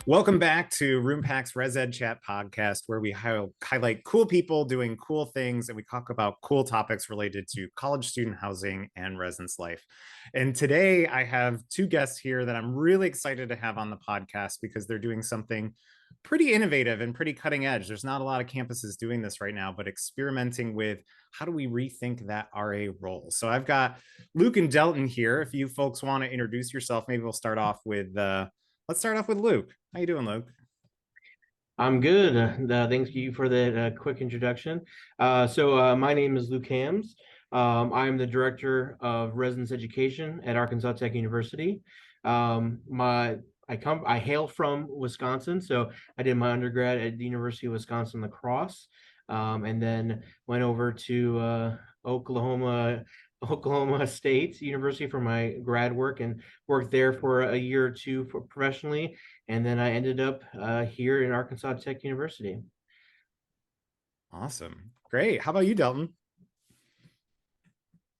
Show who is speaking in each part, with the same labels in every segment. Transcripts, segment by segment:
Speaker 1: Welcome back to Roompact's ResEdChat podcast, where we highlight cool people doing cool things and we talk about cool topics related to college student housing and residence life. And today I have two guests here that I'm really excited to have on the podcast because they're doing something pretty innovative and pretty cutting edge. There's not a lot of campuses doing this right now, but experimenting with how do we rethink that RA role. So I've got Luke and Delton here. If you folks want to introduce yourself, maybe we'll start off with let's start off with Luke. How you doing, Luke?
Speaker 2: I'm good. Thank you for that quick introduction. My name is Luke Hams. I'm the director of residence education at Arkansas Tech University. I hail from Wisconsin, so I did my undergrad at the University of Wisconsin-La Crosse, and then went over to Oklahoma State University for my grad work and worked there for a year or two professionally. And then I ended up here in Arkansas Tech University.
Speaker 1: Awesome. Great. How about you, Delton?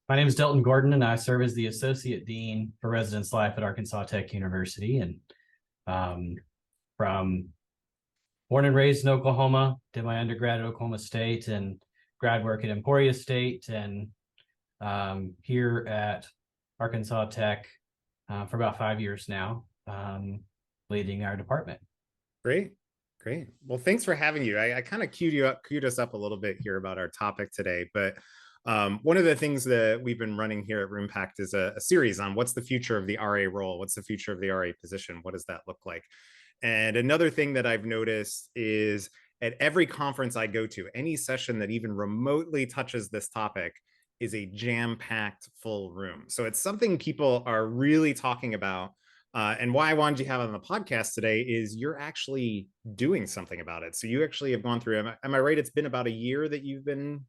Speaker 3: My name is Delton Gordon, and I serve as the Associate Dean for Residence Life at Arkansas Tech University. And from born and raised in Oklahoma, did my undergrad at Oklahoma State and grad work at Emporia State, and here at Arkansas Tech for about 5 years now, leading our department.
Speaker 1: Great. Great. Well, thanks for having you. I kind of queued us up a little bit here about our topic today, but one of the things that we've been running here at Roompact is a series on what's the future of the RA role, what's the future of the RA position, what does that look like? And another thing that I've noticed is at every conference I go to, any session that even remotely touches this topic is a jam-packed full room. So it's something people are really talking about. And why I wanted you to have on the podcast today is you're actually doing something about it. So you actually have gone through, am I right? It's been about a year that you've been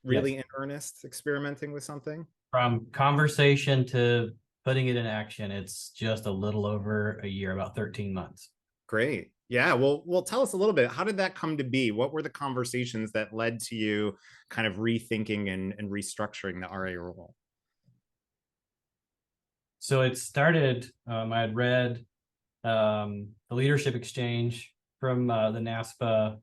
Speaker 1: really in earnest experimenting with something?
Speaker 3: From conversation to putting it in action, it's just a little over a year, about 13 months.
Speaker 1: Great. Yeah. Well, tell us a little bit. How did that come to be? What were the conversations that led to you kind of rethinking and restructuring the RA role?
Speaker 3: So it started, I had read the Leadership Exchange from the NASPA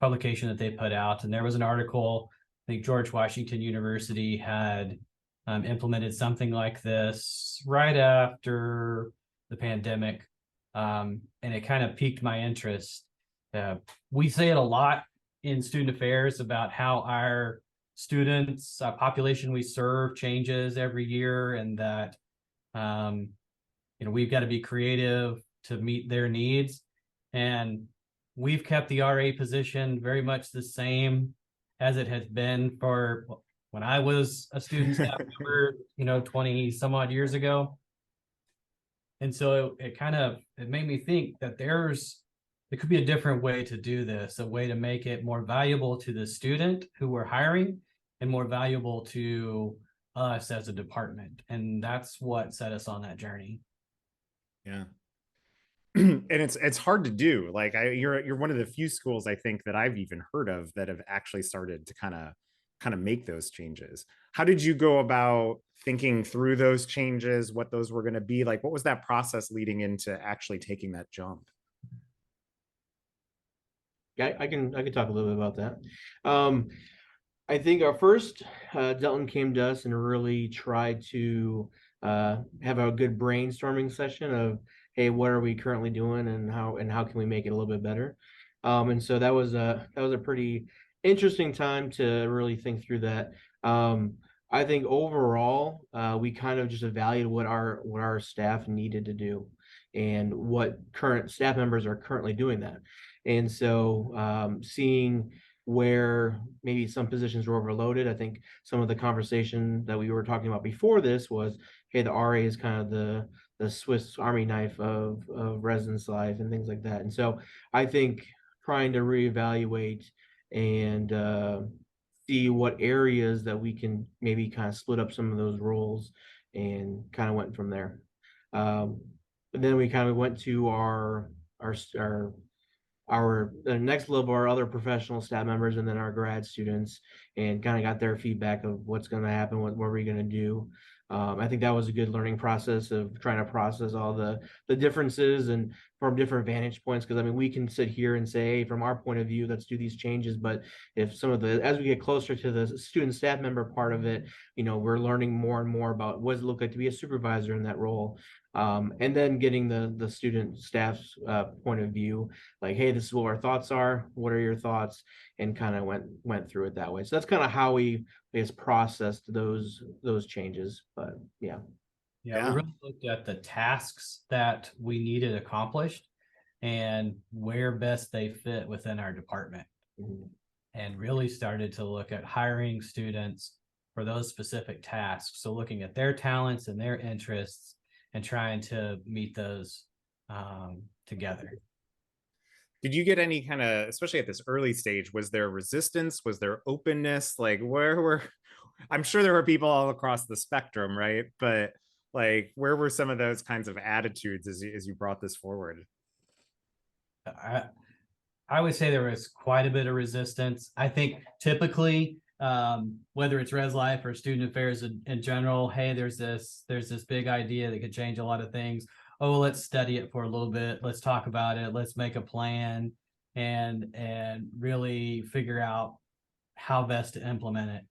Speaker 3: publication that they put out. And there was an article, I think George Washington University had implemented something like this right after the pandemic. And it kind of piqued my interest. We say it a lot in student affairs about how our students, population we serve changes every year, and that we've got to be creative to meet their needs. And we've kept the RA position very much the same as it has been for when I was a student staff member, 20 some odd years ago. And so it made me think that there could be a different way to do this, a way to make it more valuable to the student who we're hiring and more valuable to us as a department. And that's what set us on that journey.
Speaker 1: Yeah. And it's hard to do. Like you're one of the few schools I think that I've even heard of that have actually started to kind of make those changes. How did you go about thinking through those changes, what those were going to be like? What was that process leading into actually taking that jump?
Speaker 2: Yeah, I can talk a little bit about that. I think our first Delton came to us and really tried to have a good brainstorming session of, hey, what are we currently doing and how can we make it a little bit better? And so that was a pretty interesting time to really think through that. I think overall we kind of just evaluated what our staff needed to do and what current staff members are currently doing that. And so seeing where maybe some positions were overloaded. I think some of the conversation that we were talking about before this was, hey, the RA is kind of the Swiss Army knife of residence life and things like that. And so I think trying to reevaluate and see what areas that we can maybe kind of split up some of those roles and kind of went from there. And then we kind of went to the next level, our other professional staff members, and then our grad students, and kind of got their feedback of what's going to happen, what are we going to do. I think that was a good learning process of trying to process all the differences and from different vantage points, because I mean, we can sit here and say, hey, from our point of view, let's do these changes. But if some of the, as we get closer to the student staff member part of it, we're learning more and more about what does it look like to be a supervisor in that role. And then getting the student staff's point of view, like, hey, this is what our thoughts are. What are your thoughts? And kind of went through it that way. So that's kind of how we, I guess, processed those changes. But yeah.
Speaker 3: Yeah, we really looked at the tasks that we needed accomplished and where best they fit within our department. And really started to look at hiring students for those specific tasks. So looking at their talents and their interests and trying to meet those together.
Speaker 1: Did you get any kind of, especially at this early stage, was there resistance? Was there openness? Like I'm sure there were people all across the spectrum, right? But like, where were some of those kinds of attitudes as you brought this forward?
Speaker 3: I would say there was quite a bit of resistance. I think typically, whether it's Res Life or student affairs in general, hey, there's this big idea that could change a lot of things. Oh, let's study it for a little bit. Let's talk about it. Let's make a plan and really figure out how best to implement it.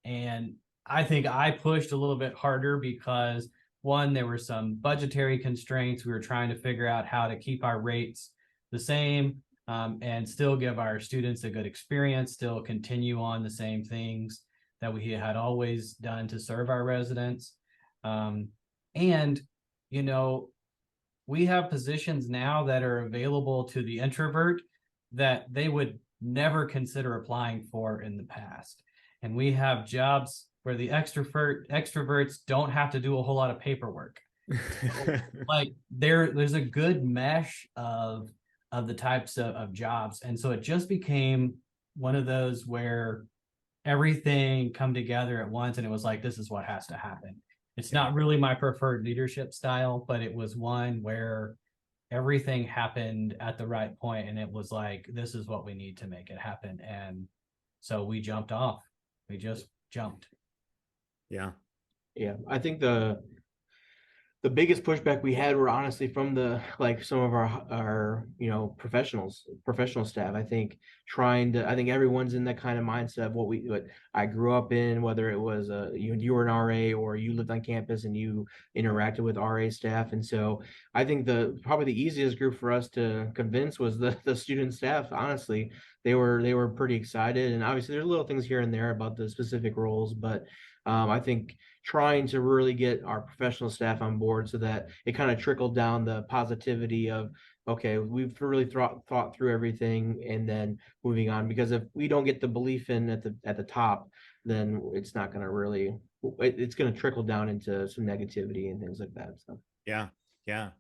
Speaker 3: And I think I pushed a little bit harder because, one, there were some budgetary constraints. We were trying to figure out how to keep our rates the same and still give our students a good experience, still continue on the same things that we had always done to serve our residents. And, we have positions now that are available to the introvert that they would never consider applying for in the past. And we have jobs where the extroverts don't have to do a whole lot of paperwork. Like there's a good mesh of the types of jobs. And so it just became one of those where everything come together at once. And it was like, this is what has to happen. It's not really my preferred leadership style, but it was one where everything happened at the right point. And it was like, this is what we need to make it happen. And so we jumped off. We just jumped.
Speaker 2: Yeah. I think the biggest pushback we had were honestly from some of our professional staff. I think everyone's in that kind of mindset of what I grew up in, whether it was you were an RA or you lived on campus and you interacted with RA staff. And so I think probably the easiest group for us to convince was the student staff. Honestly, they were pretty excited, and obviously there's little things here and there about the specific roles, but I think trying to really get our professional staff on board so that it kind of trickled down the positivity of, okay, we've really thought through everything and then moving on, because if we don't get the belief in at the top, then it's not going to really, it's going to trickle down into some negativity and things like that. So
Speaker 1: yeah.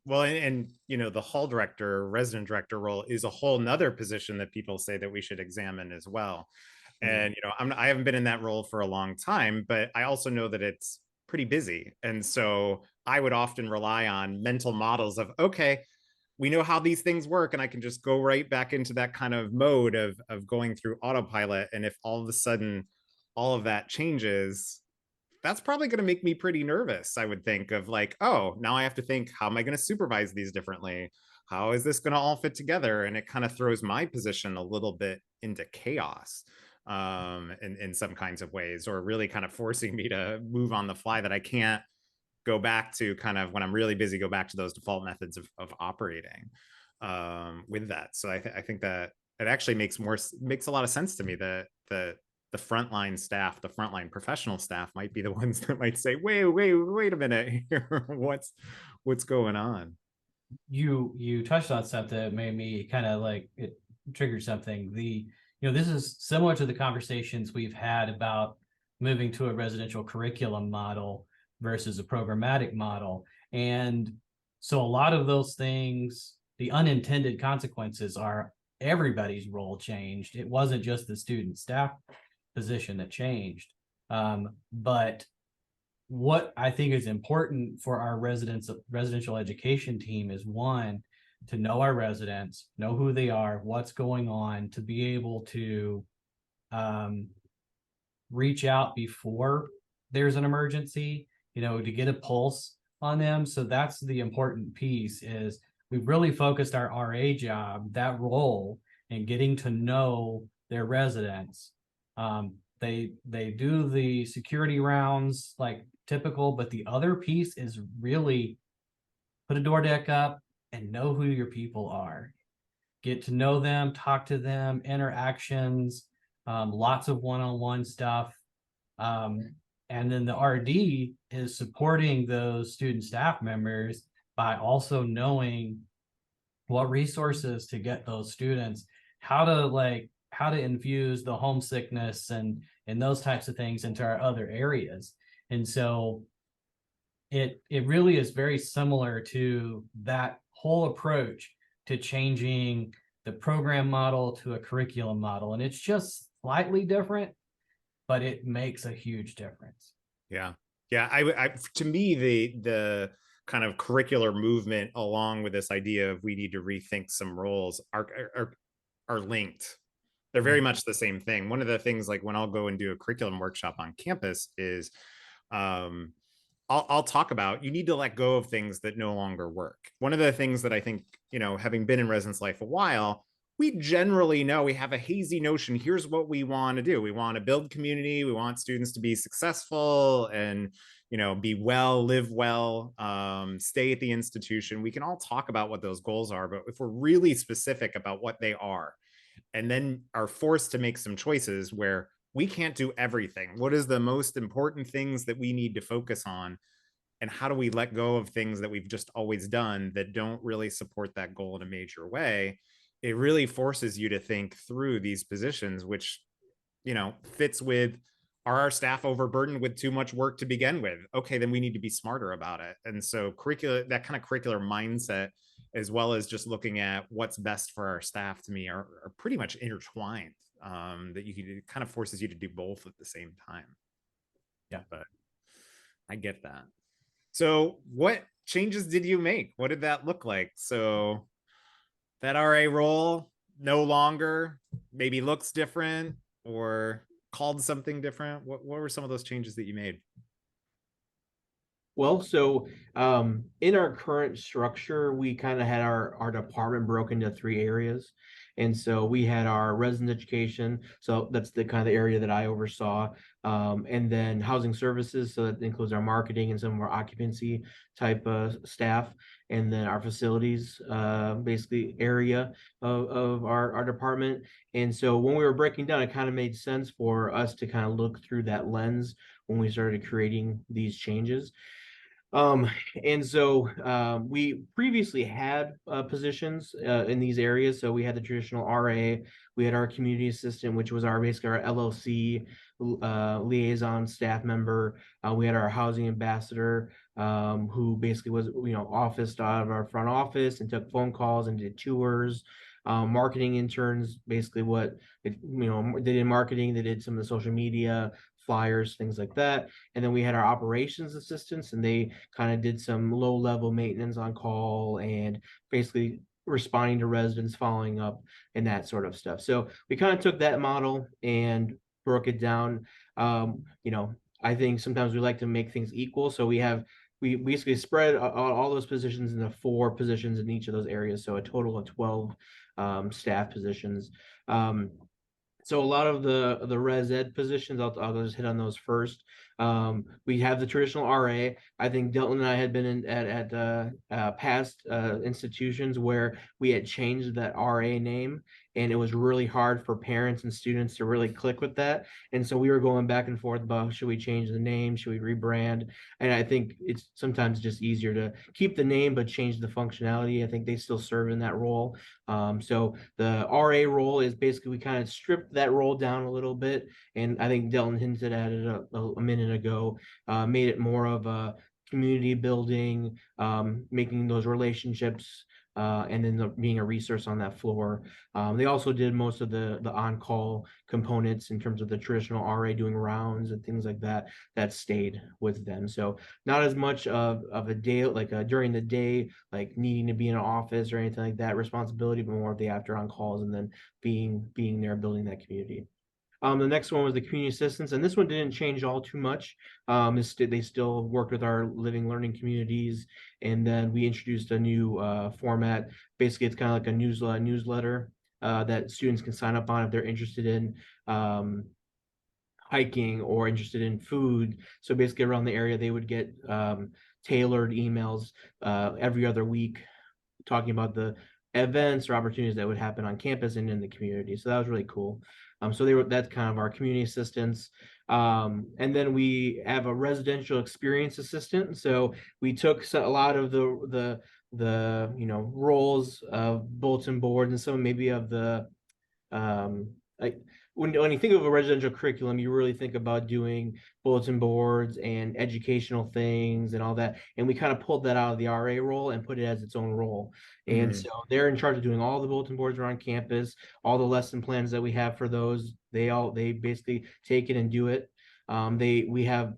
Speaker 1: Well, and the hall director, resident director role is a whole nother position that people say that we should examine as well. And I haven't been in that role for a long time, but I also know that it's pretty busy. And so I would often rely on mental models of, okay, we know how these things work, and I can just go right back into that kind of mode of going through autopilot. And if all of a sudden all of that changes, that's probably going to make me pretty nervous. I would think of like, oh, now I have to think, how am I going to supervise these differently? How is this going to all fit together? And it kind of throws my position a little bit into chaos in some kinds of ways, or really kind of forcing me to move on the fly, that I can't go back to kind of, when I'm really busy, go back to those default methods of operating with that. So I think that it actually makes a lot of sense to me that the frontline staff, the frontline professional staff might be the ones that might say, wait a minute here, what's going on?
Speaker 3: You touched on something that made me kind of like, it triggered something. This is similar to the conversations we've had about moving to a residential curriculum model versus a programmatic model. And so a lot of those things, the unintended consequences are everybody's role changed. It wasn't just the student staff position that changed. But what I think is important for our residential education team is, one, to know our residents, know who they are, what's going on, to be able to reach out before there's an emergency, to get a pulse on them. So that's the important piece is we've really focused our RA job, that role, in getting to know their residents. They do the security rounds like typical, but the other piece is really put a door deck up and know who your people are. Get to know them, talk to them, interactions, lots of one-on-one stuff. And then the RD is supporting those student staff members by also knowing what resources to get those students, how to infuse the homesickness and those types of things into our other areas. And so it really is very similar to that whole approach to changing the program model to a curriculum model. And it's just slightly different, but it makes a huge difference.
Speaker 1: Yeah. Yeah. I to me, the kind of curricular movement along with this idea of we need to rethink some roles are linked. They're very much the same thing. One of the things, like when I'll go and do a curriculum workshop on campus is I'll talk about, you need to let go of things that no longer work. One of the things that I think, having been in residence life a while, we generally know, we have a hazy notion. Here's what we want to do. We want to build community. We want students to be successful and, be well, live well, stay at the institution. We can all talk about what those goals are, but if we're really specific about what they are, and then are forced to make some choices where we can't do everything. What is the most important things that we need to focus on? And how do we let go of things that we've just always done that don't really support that goal in a major way? It really forces you to think through these positions, which, fits with, are our staff overburdened with too much work to begin with? Okay, then we need to be smarter about it. And so that kind of curricular mindset, as well as just looking at what's best for our staff, to me are pretty much intertwined. That it kind of forces you to do both at the same time.
Speaker 3: Yeah,
Speaker 1: but I get that. So what changes did you make? What did that look like? So that RA role no longer maybe looks different or called something different. What were some of those changes that you made?
Speaker 2: Well, so in our current structure, we kind of had our department broken into 3 areas. And so we had our resident education. So that's the kind of the area that I oversaw. And then housing services. So that includes our marketing and some of our occupancy type staff. And then our facilities, basically area of our department. And so when we were breaking down, it kind of made sense for us to kind of look through that lens when we started creating these changes. And so we previously had positions in these areas. So we had the traditional RA, we had our community assistant, which was basically our LLC liaison staff member. We had our housing ambassador, who basically was, officed out of our front office and took phone calls and did tours. Marketing interns, basically they did marketing, they did some of the social media, flyers, things like that. And then we had our operations assistants, and they kind of did some low level maintenance on call and basically responding to residents, following up, and that sort of stuff. So we kind of took that model and broke it down. I think sometimes we like to make things equal. So we basically spread all those positions into 4 positions in each of those areas. So a total of 12 staff positions. So a lot of the res ed positions, I'll just hit on those first. We have the traditional RA. I think Delton and I had been at past institutions where we had changed that RA name, and it was really hard for parents and students to really click with that. And so we were going back and forth about, should we change the name? Should we rebrand? And I think it's sometimes just easier to keep the name but change the functionality. I think they still serve in that role. So the RA role is basically, we kind of stripped that role down a little bit, and I think Delton hinted at it a minute ago, made it more of a community building, making those relationships, and then being a resource on that floor. They also did most of the on-call components in terms of the traditional RA doing rounds and things like that stayed with them. So not as much of a day, like during the day, like needing to be in an office or anything like that responsibility, but more of the after on calls and then being there, building that community. The next one was the community assistants, and this one didn't change all too much. They still worked with our living learning communities, and then we introduced a new format. Basically, it's kind of like a newsletter that students can sign up on if they're interested in hiking or interested in food. So basically, around the area, they would get tailored emails every other week talking about the events or opportunities that would happen on campus and in the community. So that was really cool. So that's kind of our community assistants. And then we have a residential experience assistant. So we took a lot of the roles of bulletin boards and some maybe of the like when you think of a residential curriculum, you really think about doing bulletin boards and educational things and all that. And we kind of pulled that out of the RA role and put it as its own role. And so they're in charge of doing all the bulletin boards around campus, all the lesson plans that we have for those. They basically take it and do it. We have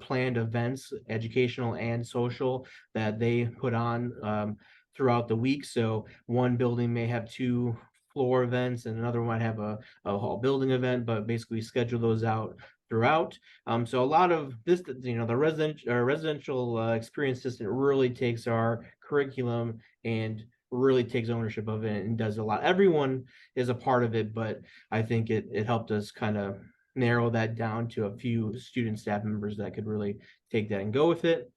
Speaker 2: planned events, educational and social, that they put on throughout the week. So one building may have 2 floor events and another one might have a hall building event, but basically schedule those out throughout. So a lot of this, the residential experience system really takes our curriculum and really takes ownership of it and does a lot. Everyone is a part of it, but I think it helped us kind of narrow that down to a few student staff members that could really take that and go with it.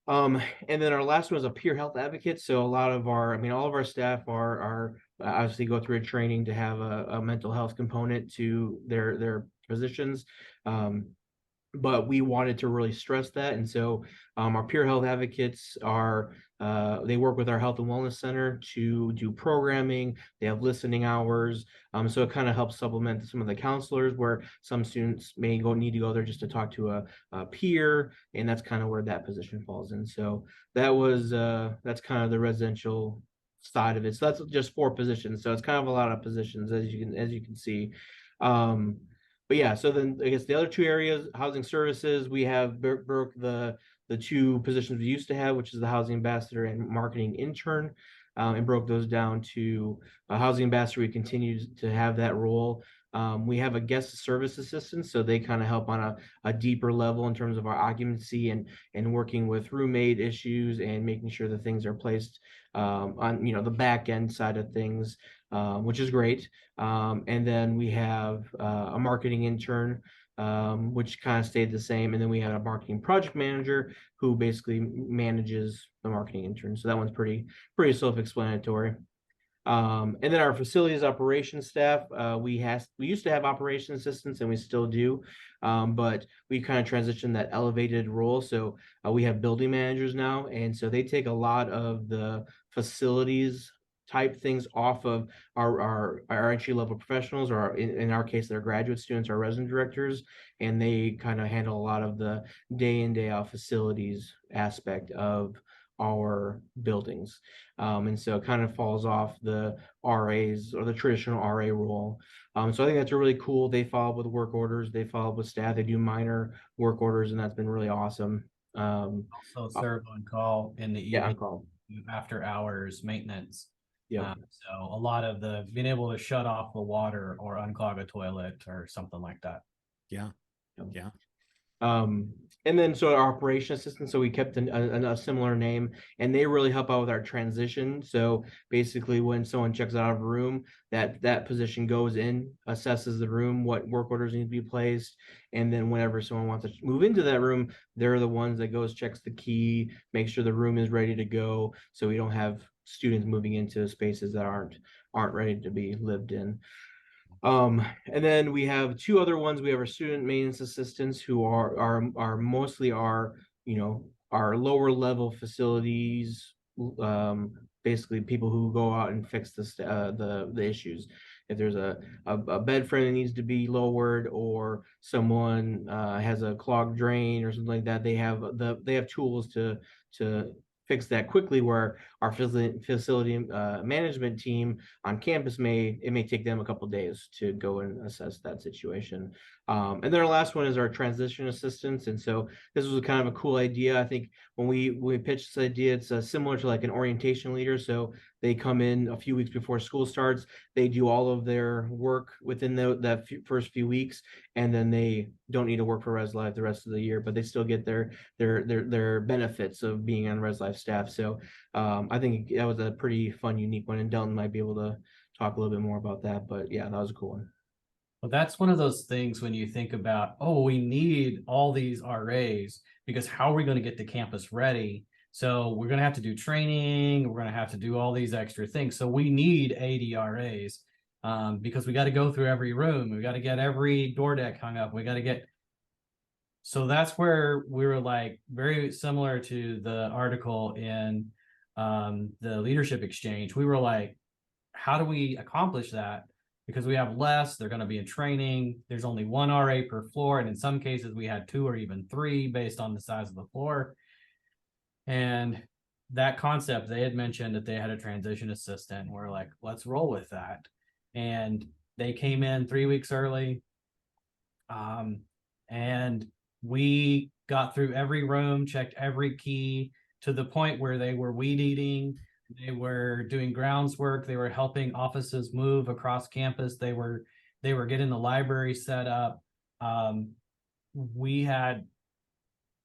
Speaker 2: And then our last one was a peer health advocate. So a lot of all of our staff are obviously go through a training to have a mental health component to their positions. But we wanted to really stress that. And so our peer health advocates they work with our health and wellness center to do programming. They have listening hours. So it kind of helps supplement some of the counselors where some students may need to go there just to talk to a peer. And that's kind of where that position falls in. So that's kind of the residential side of it. So that's just 4 positions. So it's kind of a lot of positions as you can see. But yeah, so then I guess the other 2 areas, housing services, we have broke the 2 positions we used to have, which is the housing ambassador and marketing intern, and broke those down to a housing ambassador. We continue to have that role. We have a guest service assistant, so they kind of help on a deeper level in terms of our occupancy and working with roommate issues and making sure that things are placed on the back end side of things, which is great. And then we have a marketing intern, which kind of stayed the same. And then we had a marketing project manager who basically manages the marketing intern. So that one's pretty self-explanatory. And then our facilities operations staff, we used to have operation assistants and we still do, but we kind of transitioned that elevated role. So we have building managers now, and so they take a lot of the facilities type things off of our entry level professionals, or in our case, they're graduate students, our resident directors, and they kind of handle a lot of the day in, day out facilities aspect of our buildings. And so it kind of falls off the RAs or the traditional RA role. So I think that's really cool. They follow up with work orders, they follow up with staff, they do minor work orders, and that's been really awesome.
Speaker 3: Also serve on call in the evening,
Speaker 2: on call.
Speaker 3: after hours maintenance.
Speaker 2: Yeah.
Speaker 3: So a lot of the being able to shut off the water or unclog a toilet or something like that.
Speaker 1: Yeah.
Speaker 2: And then so our operation assistant, so we kept a similar name, and they really help out with our transition. So basically when someone checks out of a room, that position goes in, assesses the room, what work orders need to be placed, and then whenever someone wants to move into that room, they're the ones that goes, checks the key, makes sure the room is ready to go, so we don't have students moving into spaces that aren't ready to be lived in. And then we have 2 other ones. We have our student maintenance assistants, who are mostly our lower level facilities, basically people who go out and fix the issues. If there's a bed frame that needs to be lowered, or someone has a clogged drain or something like that, they have tools to fix that quickly, where our facility management team on campus may take them a couple of days to go and assess that situation. And then our last one is our transition assistants. And so this was kind of a cool idea. I think when we pitched this idea, it's similar to like an orientation leader. So They come in a few weeks before school starts. They do all of their work within first few weeks, and then they don't need to work for Res Life the rest of the year, but they still get their benefits of being on Res Life staff. So I think that was a pretty fun, unique one, and Delton might be able to talk a little bit more about that. But yeah, that was a cool one.
Speaker 3: Well, that's one of those things when you think about, oh, we need all these RAs because how are we going to get the campus ready? So we're going to have to do training. We're going to have to do all these extra things. So we need 80 RAs because we got to go through every room. We got to get every door deck hung up. We got to get. So that's where we were like very similar to the article in the leadership exchange. We were like, how do we accomplish that? Because we have less, they're going to be in training. There's only one RA per floor. And in some cases, we had 2 or even 3 based on the size of the floor. And that concept, they had mentioned that they had a transition assistant. And we're like, let's roll with that. And they came in 3 weeks early. And we got through every room, checked every key to the point where they were weed eating. They were doing grounds work. They were helping offices move across campus. They were getting the library set up. We had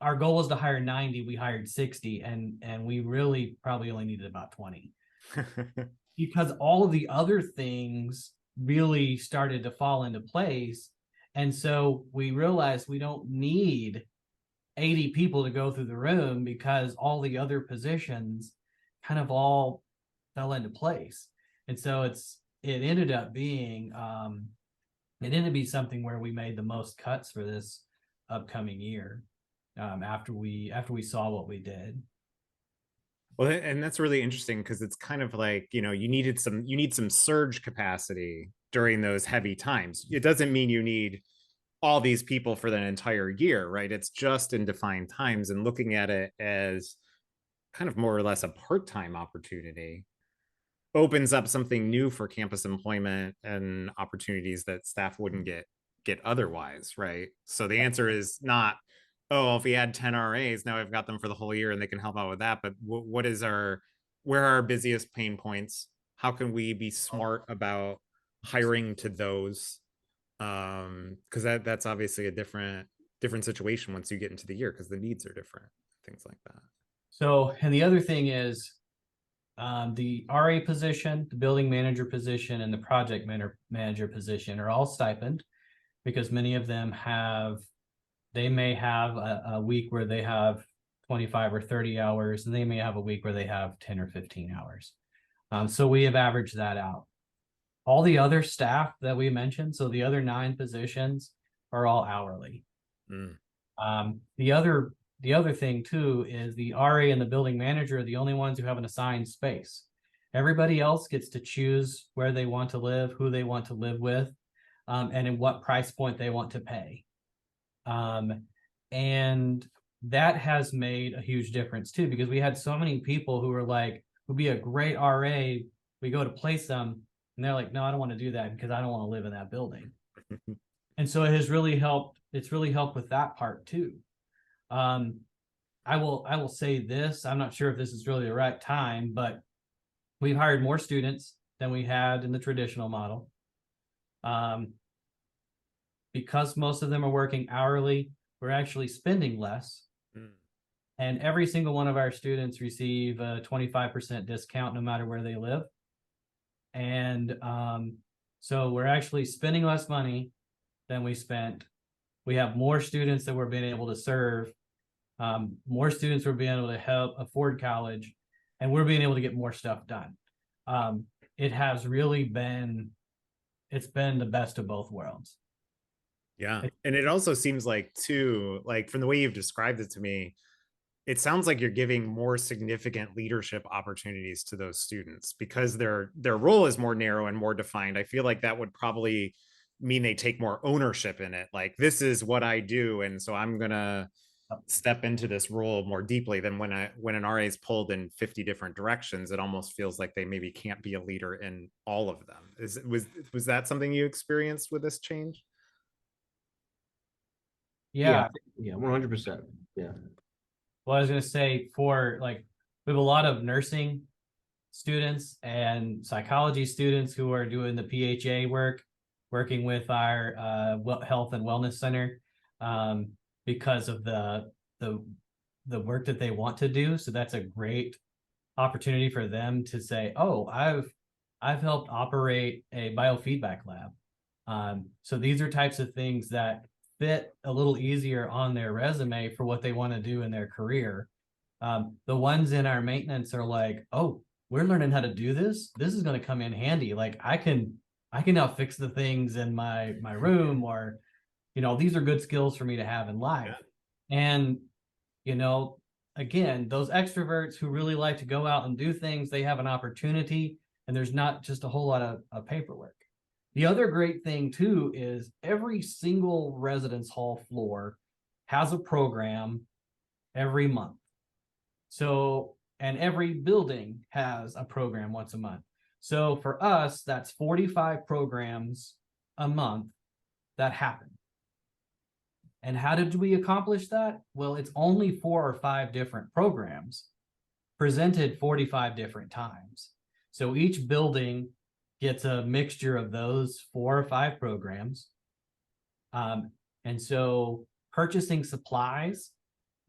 Speaker 3: our goal was to hire 90. We hired 60, and we really probably only needed about 20 because all of the other things really started to fall into place. And so we realized we don't need 80 people to go through the room because all the other positions kind of all fell into place. And so it ended up being something where we made the most cuts for this upcoming year after we saw what we did.
Speaker 1: Well, and that's really interesting because it's kind of like, you need some surge capacity during those heavy times. It doesn't mean you need all these people for the entire year, right? It's just in defined times, and looking at it as kind of more or less a part-time opportunity opens up something new for campus employment and opportunities that staff wouldn't get otherwise, right? So the answer is not, oh, if we had 10 RAs, now I've got them for the whole year and they can help out with that. But where are our busiest pain points? How can we be smart about hiring to those? Because that's obviously a different situation once you get into the year because the needs are different, things like that.
Speaker 3: So, and the other thing is the RA position, the building manager position, and the project manager position are all stipend because many of them may have a week where they have 25 or 30 hours, and they may have a week where they have 10 or 15 hours. So we have averaged that out. All the other staff that we mentioned, so the other 9 positions are all hourly. The other thing too is the RA and the building manager are the only ones who have an assigned space. Everybody else gets to choose where they want to live, who they want to live with, and in what price point they want to pay. And that has made a huge difference too, because we had so many people who were like, would be a great RA. We go to place them and they're like, no, I don't want to do that because I don't want to live in that building. And so it has really helped. It's really helped with that part too. I will say this, I'm not sure if this is really the right time, but we've hired more students than we had in the traditional model. Because most of them are working hourly, we're actually spending less. And every single one of our students receive a 25% discount no matter where they live. And so we're actually spending less money than we spent. We have more students that we're being able to serve. More students we're being able to help afford college, and we're being able to get more stuff done. It has really been the best of both worlds.
Speaker 1: Yeah. And it also seems like too, like from the way you've described it to me, it sounds like you're giving more significant leadership opportunities to those students because their role is more narrow and more defined. I feel like that would probably mean they take more ownership in it. Like, this is what I do, and so I'm gonna step into this role more deeply than when an RA is pulled in 50 different directions. It almost feels like they maybe can't be a leader in all of them. Was that something you experienced with this change?
Speaker 2: Yeah, 100%. Yeah.
Speaker 3: Well, I was going to say we have a lot of nursing students and psychology students who are doing the PHA work, working with our health and wellness center, because of the work that they want to do. So that's a great opportunity for them to say, oh, I've helped operate a biofeedback lab. So these are types of things that fit a little easier on their resume for what they want to do in their career. The ones in our maintenance are like, oh, we're learning how to do this. This is going to come in handy. Like I can now fix the things in my room, or, these are good skills for me to have in life. Yeah. And, again, those extroverts who really like to go out and do things, they have an opportunity, and there's not just a whole lot of paperwork. The other great thing too is every single residence hall floor has a program every month. So, and every building has a program once a month. So for us, that's 45 programs a month that happen. And how did we accomplish that? Well, it's only 4 or 5 different programs presented 45 different times. So each building gets a mixture of those 4 or 5 programs. And so purchasing supplies,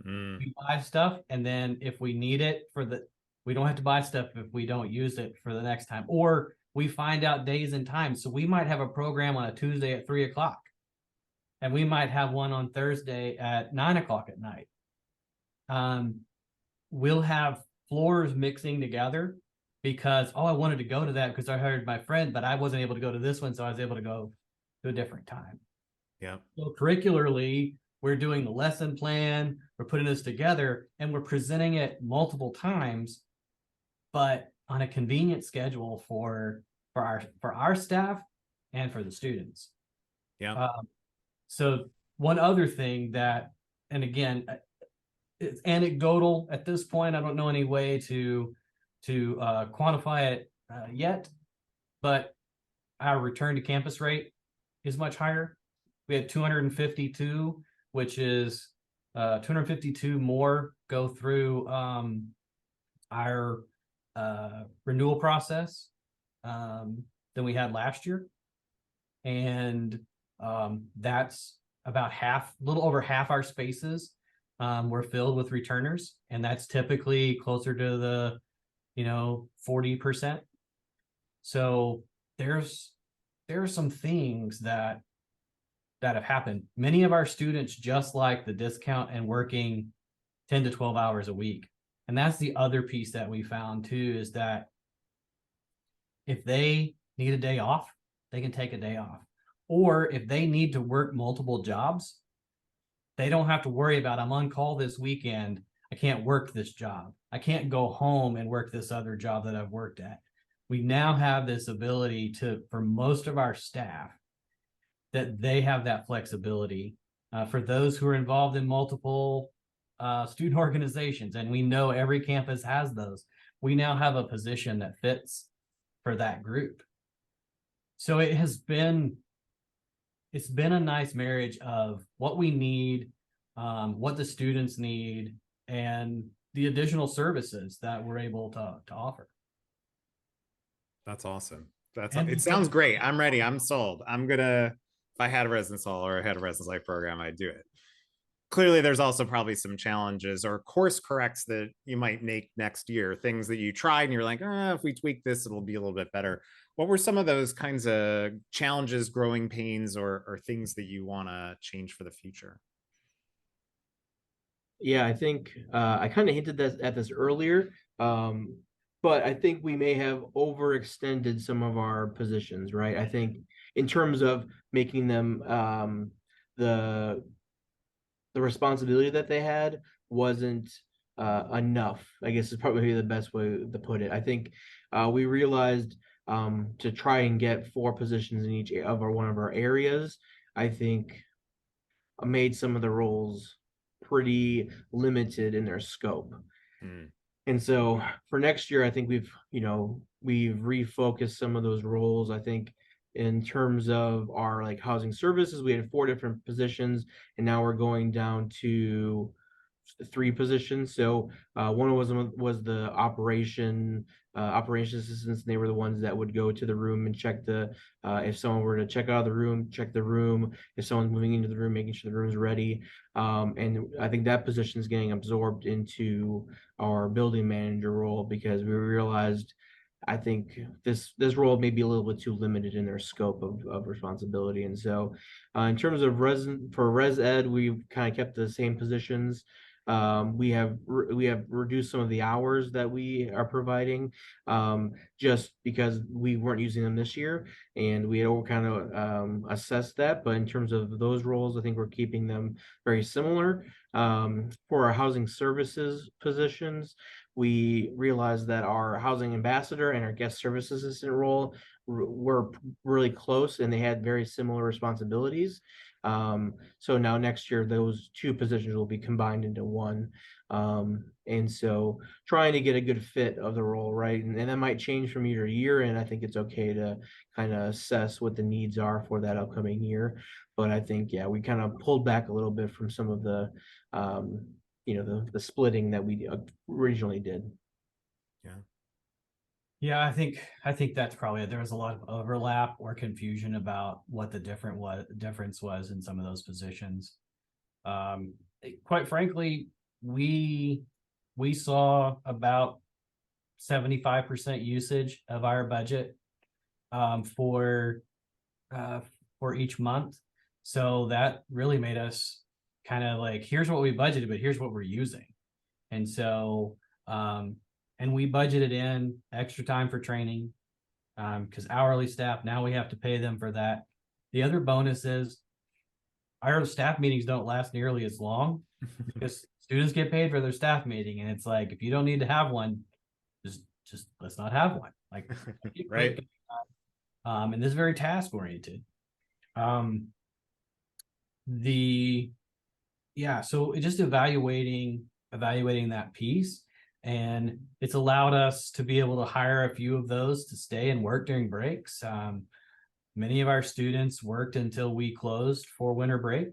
Speaker 3: we buy stuff, and then if we need it we don't have to buy stuff if we don't use it for the next time, or we find out days and times. So we might have a program on a Tuesday at 3:00, and we might have one on Thursday at 9:00 at night. We'll have floors mixing together because, I wanted to go to that because I heard my friend, but I wasn't able to go to this one, so I was able to go to a different time.
Speaker 1: Yeah.
Speaker 3: So curricularly, we're doing the lesson plan, we're putting this together, and we're presenting it multiple times, but on a convenient schedule for our staff and for the students.
Speaker 1: Yeah.
Speaker 3: So one other thing that, and again, it's anecdotal at this point. I don't know any way to quantify it yet, but our return to campus rate is much higher. We had 252, which is 252 more go through our renewal process than we had last year. And that's about a little over half our spaces were filled with returners. And that's typically closer to the, 40%. So there are some things that have happened. Many of our students just like the discount and working 10 to 12 hours a week. And that's the other piece that we found too, is that if they need a day off, they can take a day off. Or if they need to work multiple jobs, they don't have to worry about, I'm on call this weekend, I can't work this job. I can't go home and work this other job that I've worked at. We now have this ability for most of our staff, that they have that flexibility. For those who are involved in multiple student organizations, and we know every campus has those, we now have a position that fits for that group. So it's been a nice marriage of what we need, what the students need, and the additional services that we're able to offer.
Speaker 1: That's awesome. It sounds great. I'm ready. I'm sold. If I had a residence hall or I had a residence life program, I'd do it. Clearly, there's also probably some challenges or course corrects that you might make next year, things that you tried and you're like, if we tweak this, it'll be a little bit better. What were some of those kinds of challenges, growing pains, or things that you want to change for the future?
Speaker 2: Yeah, I think I kind of hinted at this earlier, but I think we may have overextended some of our positions, right? I think in terms of making them the responsibility that they had wasn't enough, I guess is probably the best way to put it. I think we realized to try and get 4 positions in each of one of our areas, I think made some of the roles pretty limited in their scope. And so for next year, I think we've refocused some of those roles. I think in terms of our housing services, we had 4 different positions, and now we're going down to 3 positions. So one of them was the operation operations assistants. And they were the ones that would go to the room and check the if someone were to check out of the room, check the room. If someone's moving into the room, making sure the room's ready. And I think that position is getting absorbed into our building manager role because we realized I think this role may be a little bit too limited in their scope of responsibility. And so in terms of res ed, we've kind of kept the same positions. We have reduced some of the hours that we are providing just because we weren't using them this year, and we had all kind of assessed that. But in terms of those roles, I think we're keeping them very similar. For our housing services positions, we realized that our housing ambassador and our guest service assistant role were really close, and they had very similar responsibilities. So now next year, those two positions will be combined into one. And so trying to get a good fit of the role, right? And that might change from year to year. And I think it's okay to kind of assess what the needs are for that upcoming year. But I think, yeah, we kind of pulled back a little bit from some of the, the splitting that we originally did.
Speaker 1: Yeah.
Speaker 3: Yeah, I think that's probably it. There was a lot of overlap or confusion about what the difference was in some of those positions. Quite frankly, we saw about 75% usage of our budget for each month. So that really made us kind of like, here's what we budgeted, but here's what we're using. And so and we budgeted in extra time for training because hourly staff, now we have to pay them for that. The other bonus is our staff meetings don't last nearly as long because students get paid for their staff meeting. And it's like, if you don't need to have one, just let's not have one. Like,
Speaker 1: right.
Speaker 3: And this is very task oriented. So just evaluating that piece. And it's allowed us to be able to hire a few of those to stay and work during breaks. Many of our students worked until we closed for winter break.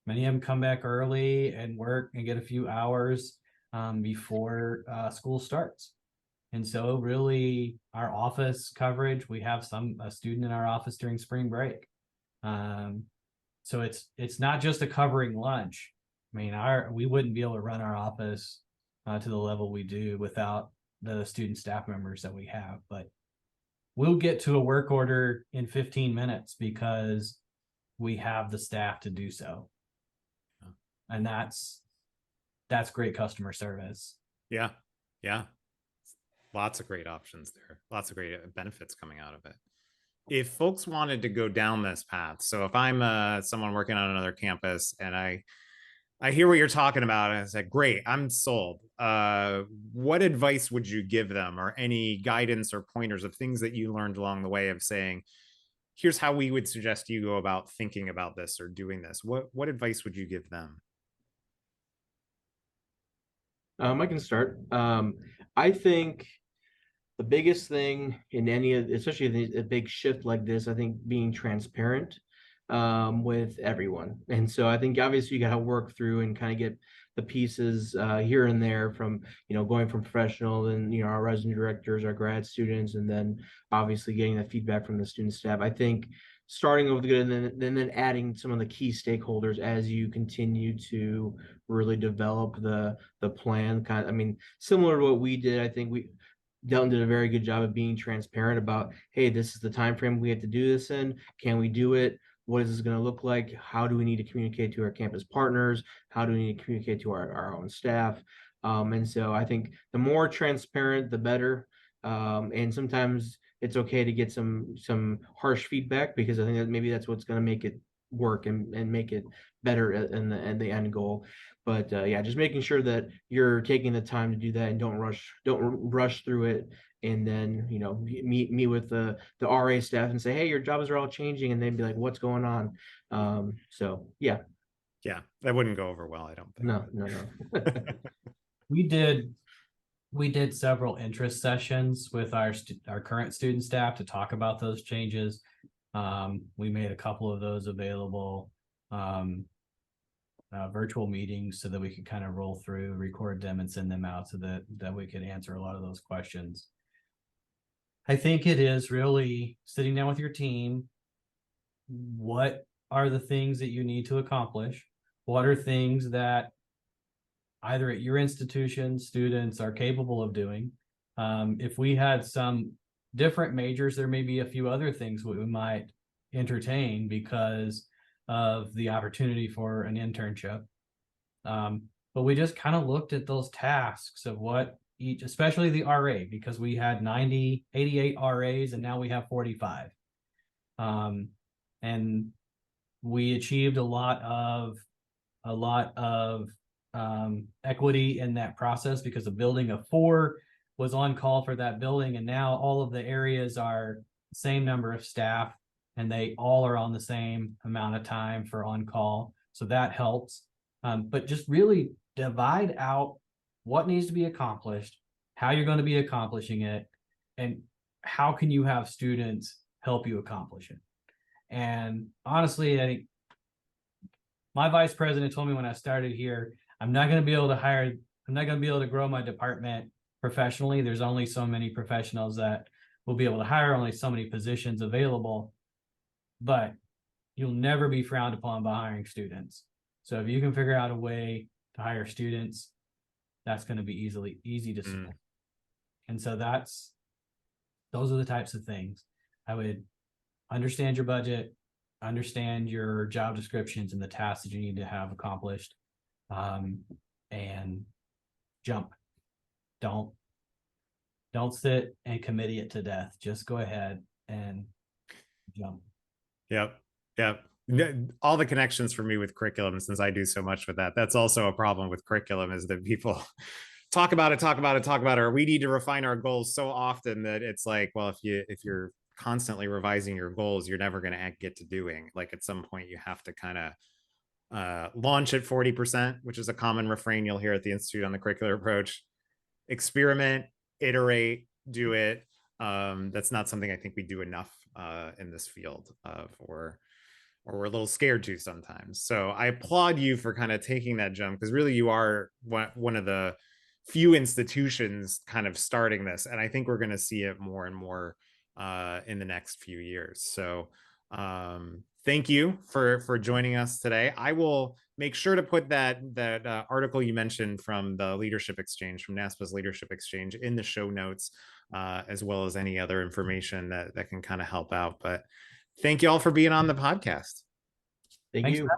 Speaker 3: Many of them come back early and work and get a few hours before school starts. And so really our office coverage, we have a student in our office during spring break. So it's not just a covering lunch. I mean, we wouldn't be able to run our office to the level we do without the student staff members that we have. But we'll get to a work order in 15 minutes because we have the staff to do so. And that's great customer service.
Speaker 1: Yeah. Yeah. Lots of great options there. Lots of great benefits coming out of it. If folks wanted to go down this path, so if I'm someone working on another campus and I hear what you're talking about and I said, great, I'm sold. What advice would you give them, or any guidance or pointers of things that you learned along the way of saying, here's how we would suggest you go about thinking about this or doing this? What advice would you give them?
Speaker 2: I can start. I think the biggest thing in especially a big shift like this, I think being transparent with everyone. And so I think obviously you got to work through and kind of get the pieces here and there from, going from professional and, our resident directors, our grad students, and then obviously getting the feedback from the student staff. I think starting with good and then adding some of the key stakeholders as you continue to really develop the plan. Similar to what we did, I think Delton did a very good job of being transparent about, hey, this is the time frame we have to do this in. Can we do it? What is this going to look like? How do we need to communicate to our campus partners? How do we need to communicate to our own staff? And so I think the more transparent, the better. And sometimes it's okay to get some harsh feedback, because I think that maybe that's what's going to make it work and make it better in the end goal. But yeah, just making sure that you're taking the time to do that and don't rush through it. And then, meet with the RA staff and say, hey, your jobs are all changing. And they'd be like, what's going on? So yeah.
Speaker 1: Yeah, that wouldn't go over well, I don't think.
Speaker 2: No.
Speaker 3: We did several interest sessions with our current student staff to talk about those changes. We made a couple of those available, virtual meetings, so that we could kind of roll through, record them, and send them out so that we could answer a lot of those questions. I think it is really sitting down with your team. What are the things that you need to accomplish? What are things that either at your institution students are capable of doing? If we had some different majors, there may be a few other things we might entertain because of the opportunity for an internship. But we just kind of looked at those tasks of what each, especially the RA, because we had 88 RAs and now we have 45. And we achieved a lot of equity in that process because a building of 4 was on call for that building, and now all of the areas are the same number of staff and they all are on the same amount of time for on call, so that helps. But just really divide out what needs to be accomplished, how you're going to be accomplishing it, and how can you have students help you accomplish it. And honestly, I think my vice president told me when I started here, I'm not going to be able to grow my department professionally. There's only so many professionals that we'll be able to hire, only so many positions available, but you'll never be frowned upon by hiring students. So if you can figure out a way to hire students, that's going to be easy to solve. And so those are the types of things. I would understand your budget, understand your job descriptions and the tasks that you need to have accomplished, and jump. Don't sit and committee it to death. Just go ahead and jump.
Speaker 1: Yep. All the connections for me with curriculum, since I do so much with that. That's also a problem with curriculum, is that people talk about it, or we need to refine our goals so often that it's like, well, if you're constantly revising your goals, you're never going to get to doing. Like at some point you have to kind of launch at 40%, which is a common refrain you'll hear at the Institute on the Curricular Approach. Experiment, iterate, do it. That's not something I think we do enough in this field or we're a little scared to sometimes. So I applaud you for kind of taking that jump, because really you are one of the few institutions kind of starting this. And I think we're going to see it more and more in the next few years. So thank you for joining us today. I will make sure to put that article you mentioned from the Leadership Exchange, from NASPA's Leadership Exchange, in the show notes, as well as any other information that can kind of help out. But thank you all for being on the podcast.
Speaker 2: Thank you.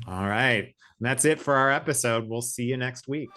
Speaker 1: All right. And that's it for our episode. We'll see you next week.